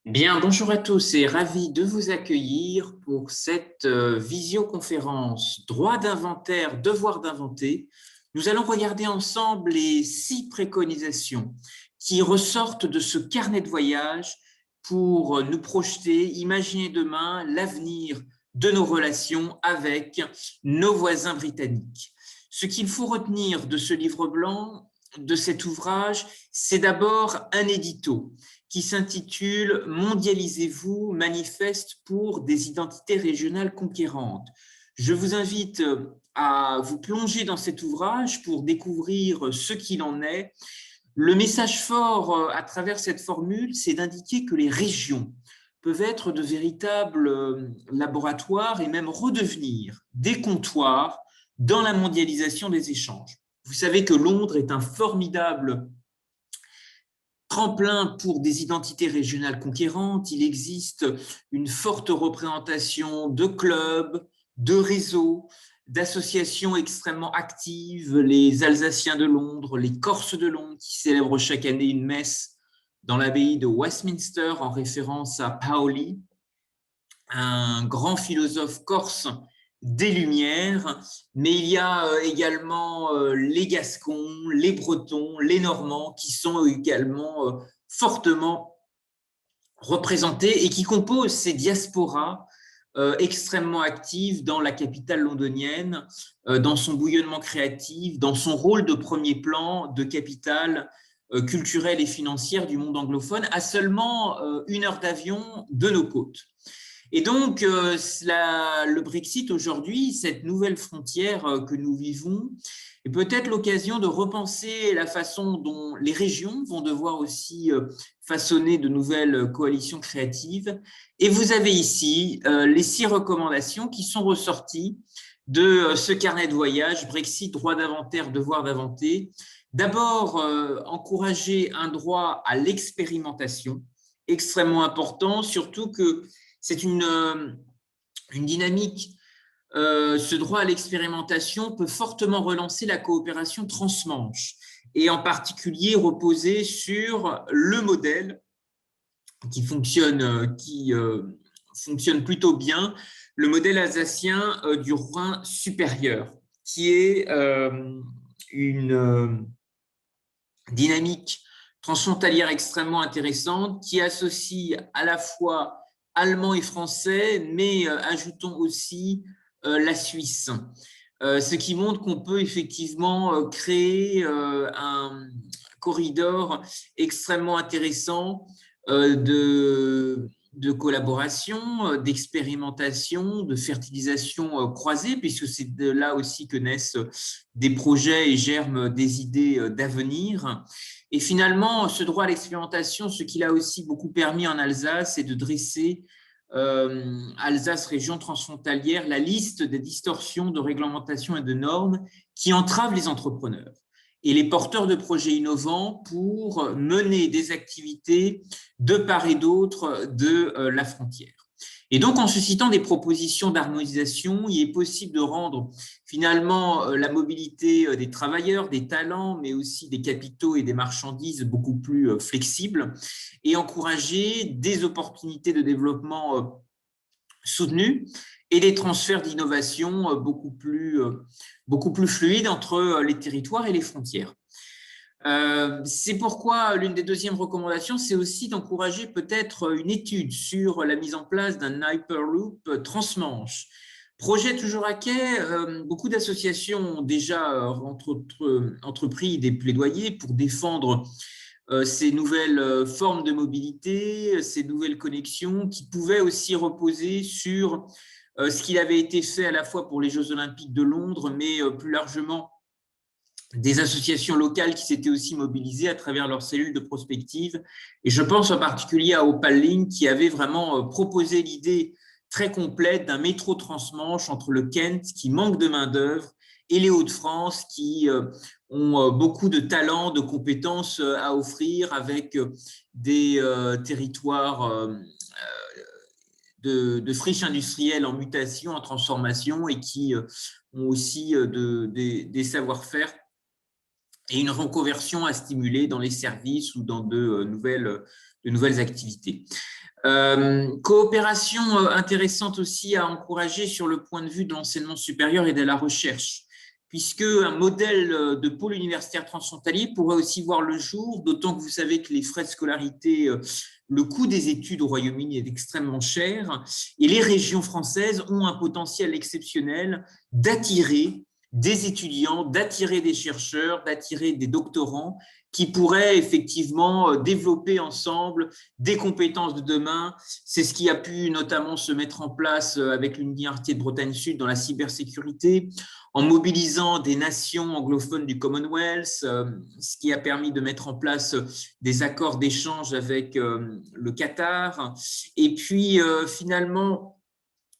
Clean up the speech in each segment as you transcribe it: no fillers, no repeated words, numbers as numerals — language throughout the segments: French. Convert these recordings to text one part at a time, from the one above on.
Bien, bonjour à tous et ravi de vous accueillir pour cette visioconférence Droit d'inventaire, devoir d'inventer. Nous allons regarder ensemble les 6 préconisations qui ressortent de ce carnet de voyage pour nous projeter, imaginer demain l'avenir de nos relations avec nos voisins britanniques. Ce qu'il faut retenir de ce livre blanc, de cet ouvrage, c'est d'abord un édito qui s'intitule « Mondialisez-vous, manifeste pour des identités régionales conquérantes ». Je vous invite à vous plonger dans cet ouvrage pour découvrir ce qu'il en est. Le message fort à travers cette formule, c'est d'indiquer que les régions peuvent être de véritables laboratoires et même redevenir des comptoirs dans la mondialisation des échanges. Vous savez que Londres est un formidable tremplin pour des identités régionales conquérantes. Il existe une forte représentation de clubs, de réseaux, d'associations extrêmement actives, les Alsaciens de Londres, les Corses de Londres, qui célèbrent chaque année une messe dans l'abbaye de Westminster en référence à Paoli, un grand philosophe corse des Lumières, mais il y a également les Gascons, les Bretons, les Normands qui sont également fortement représentés et qui composent ces diasporas extrêmement actives dans la capitale londonienne, dans son bouillonnement créatif, dans son rôle de premier plan de capitale culturelle et financière du monde anglophone, à seulement 1 heure d'avion de nos côtes. Et donc, le Brexit aujourd'hui, cette nouvelle frontière que nous vivons, est peut-être l'occasion de repenser la façon dont les régions vont devoir aussi façonner de nouvelles coalitions créatives. Et vous avez ici les 6 recommandations qui sont ressorties de ce carnet de voyage, Brexit, droit d'inventaire, devoir d'inventer. D'abord, encourager un droit à l'expérimentation, extrêmement important, surtout que c'est une dynamique. Ce droit à l'expérimentation peut fortement relancer la coopération transmanche et en particulier reposer sur le modèle qui fonctionne plutôt bien, le modèle alsacien du Rhin supérieur, qui est une dynamique transfrontalière extrêmement intéressante qui associe à la fois allemand et français, mais ajoutons aussi la Suisse. Ce qui montre qu'on peut effectivement créer un corridor extrêmement intéressant de collaboration, d'expérimentation, de fertilisation croisée, puisque c'est de là aussi que naissent des projets et germent des idées d'avenir. Et finalement, ce droit à l'expérimentation, ce qu'il a aussi beaucoup permis en Alsace, c'est de dresser Alsace, région transfrontalière, la liste des distorsions de réglementation et de normes qui entravent les entrepreneurs et les porteurs de projets innovants pour mener des activités de part et d'autre de la frontière. Et donc, en suscitant des propositions d'harmonisation, il est possible de rendre finalement la mobilité des travailleurs, des talents, mais aussi des capitaux et des marchandises beaucoup plus flexible et encourager des opportunités de développement soutenues et des transferts d'innovation beaucoup plus fluides entre les territoires et les frontières. C'est pourquoi l'une des deuxièmes recommandations, c'est aussi d'encourager peut-être une étude sur la mise en place d'un Hyperloop transmanche. Projet toujours à quai, beaucoup d'associations ont déjà entrepris des plaidoyers pour défendre ces nouvelles formes de mobilité, ces nouvelles connexions qui pouvaient aussi reposer sur ce qu'il avait été fait à la fois pour les Jeux Olympiques de Londres, mais plus largement des associations locales qui s'étaient aussi mobilisées à travers leurs cellules de prospective. Et je pense en particulier à Opal Link qui avait vraiment proposé l'idée très complète d'un métro transmanche entre le Kent qui manque de main-d'œuvre et les Hauts-de-France qui ont beaucoup de talents, de compétences à offrir avec des territoires de friches industrielles en mutation, en transformation et qui ont aussi des savoir-faire et une reconversion à stimuler dans les services ou dans de nouvelles activités. Coopération intéressante aussi à encourager sur le point de vue de l'enseignement supérieur et de la recherche, puisque un modèle de pôle universitaire transfrontalier pourrait aussi voir le jour, d'autant que vous savez que les frais de scolarité, le coût des études au Royaume-Uni est extrêmement cher, et les régions françaises ont un potentiel exceptionnel d'attirer des étudiants, d'attirer des chercheurs, d'attirer des doctorants qui pourraient effectivement développer ensemble des compétences de demain. C'est ce qui a pu notamment se mettre en place avec l'Université de Bretagne Sud dans la cybersécurité, en mobilisant des nations anglophones du Commonwealth, ce qui a permis de mettre en place des accords d'échange avec le Qatar. Et puis finalement,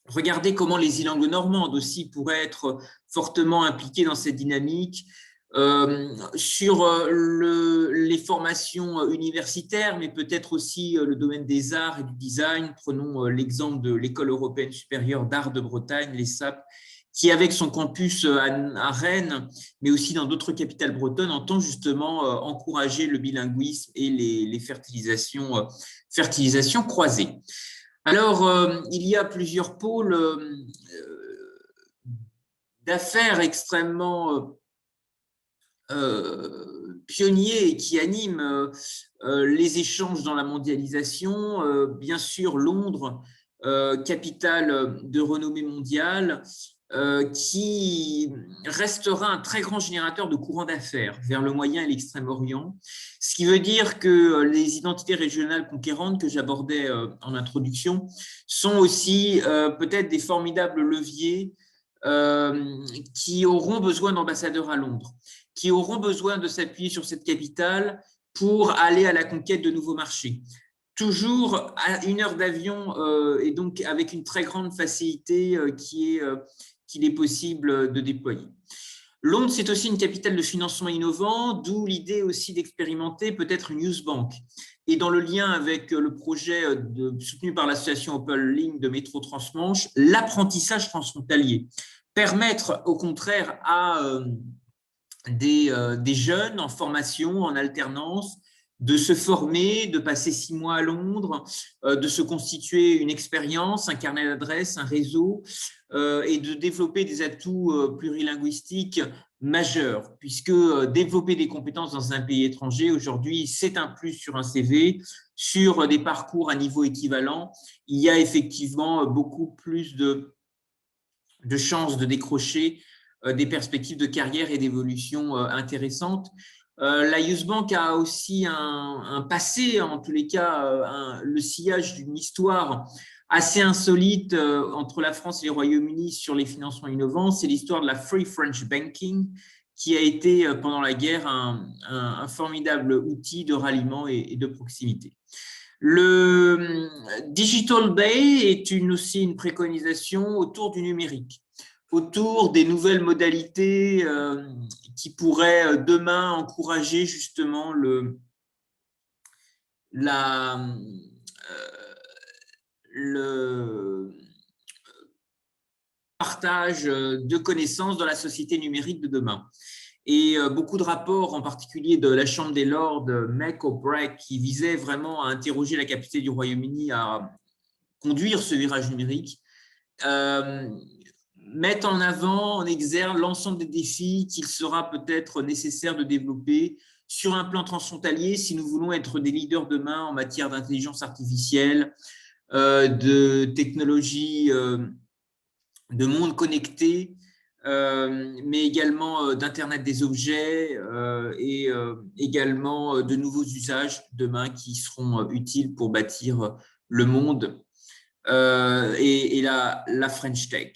regardez comment les îles anglo-normandes aussi pourraient être fortement impliquées dans cette dynamique. Sur les formations universitaires, mais peut-être aussi le domaine des arts et du design. Prenons l'exemple de l'École européenne supérieure d'art de Bretagne, l'ESSAP, qui, avec son campus à Rennes, mais aussi dans d'autres capitales bretonnes, entend justement encourager le bilinguisme et les fertilisations croisées. Alors, il y a plusieurs pôles d'affaires extrêmement pionniers et qui animent les échanges dans la mondialisation. Bien sûr, Londres, capitale de renommée mondiale, qui restera un très grand générateur de courants d'affaires vers le Moyen et l'Extrême-Orient, ce qui veut dire que les identités régionales conquérantes que j'abordais en introduction sont aussi peut-être des formidables leviers qui auront besoin d'ambassadeurs à Londres, qui auront besoin de s'appuyer sur cette capitale pour aller à la conquête de nouveaux marchés. Toujours à 1 heure d'avion et donc avec une très grande facilité qu'il est possible de déployer. Londres, c'est aussi une capitale de financement innovant, d'où l'idée aussi d'expérimenter peut-être une Youth Bank. Et dans le lien avec le projet soutenu par l'association Open Link de métro Transmanche, l'apprentissage transfrontalier. Permettre au contraire à des jeunes en formation, en alternance, de se former, de passer 6 mois à Londres, de se constituer une expérience, un carnet d'adresses, un réseau, et de développer des atouts plurilinguistiques majeurs, puisque développer des compétences dans un pays étranger, aujourd'hui, c'est un plus sur un CV, sur des parcours à niveau équivalent. Il y a effectivement beaucoup plus de chances de décrocher des perspectives de carrière et d'évolution intéressantes. La Youth Bank a aussi un passé, en tous les cas, le sillage d'une histoire assez insolite entre la France et le Royaume-Uni sur les financements innovants. C'est l'histoire de la Free French Banking, qui a été pendant la guerre un formidable outil de ralliement et de proximité. Le Digital Bay est aussi une préconisation autour du numérique, autour des nouvelles modalités qui pourraient demain encourager justement le partage de connaissances dans la société numérique de demain. Et beaucoup de rapports, en particulier de la Chambre des Lords, Make or Break, qui visaient vraiment à interroger la capacité du Royaume-Uni à conduire ce virage numérique, mettent en avant, en exergue l'ensemble des défis qu'il sera peut-être nécessaire de développer sur un plan transfrontalier si nous voulons être des leaders demain en matière d'intelligence artificielle, de technologie, de monde connecté, mais également d'Internet des objets et également de nouveaux usages demain qui seront utiles pour bâtir le monde et la French Tech.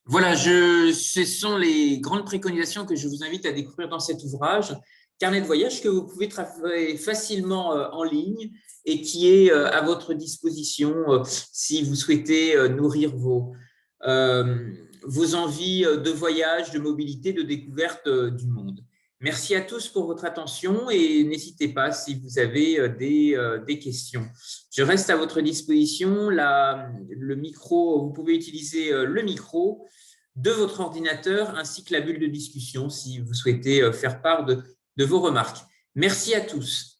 Voilà, ce sont les grandes préconisations que je vous invite à découvrir dans cet ouvrage, carnet de voyage que vous pouvez travailler facilement en ligne et qui est à votre disposition si vous souhaitez nourrir vos envies de voyage, de mobilité, de découverte du monde. Merci à tous pour votre attention et n'hésitez pas si vous avez des questions. Je reste à votre disposition. Le micro, vous pouvez utiliser le micro de votre ordinateur ainsi que la bulle de discussion si vous souhaitez faire part de vos remarques. Merci à tous.